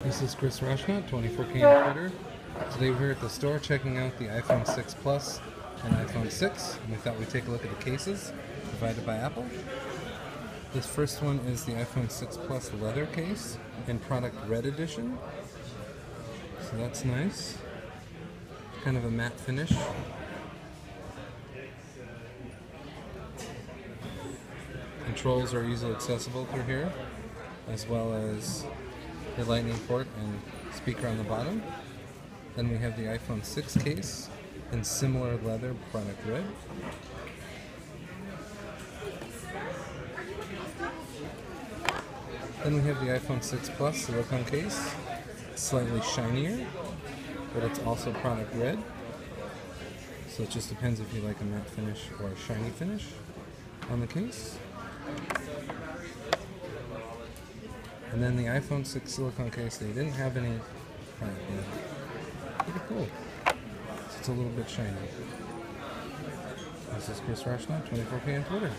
This is Chris Rashnut, 24K on Twitter. Today we're here at the store checking out the iPhone 6 Plus and iPhone 6, and we thought we'd take a look at the cases provided by Apple. This first one is the iPhone 6 Plus leather case in product red edition. So that's nice. Kind of a matte finish. Controls are easily accessible through here, as well as the lightning port and speaker on the bottom. Then we have the iPhone 6 case in similar leather product red. Then we have the iPhone 6 Plus silicone case, slightly shinier, but it's also product red. So it just depends if you like a matte finish or a shiny finish on the case. And then the iPhone 6 silicone case, they didn't have any product red. Pretty cool. So it's a little bit shiny. This is Chris Rashnut, 24K on Twitter.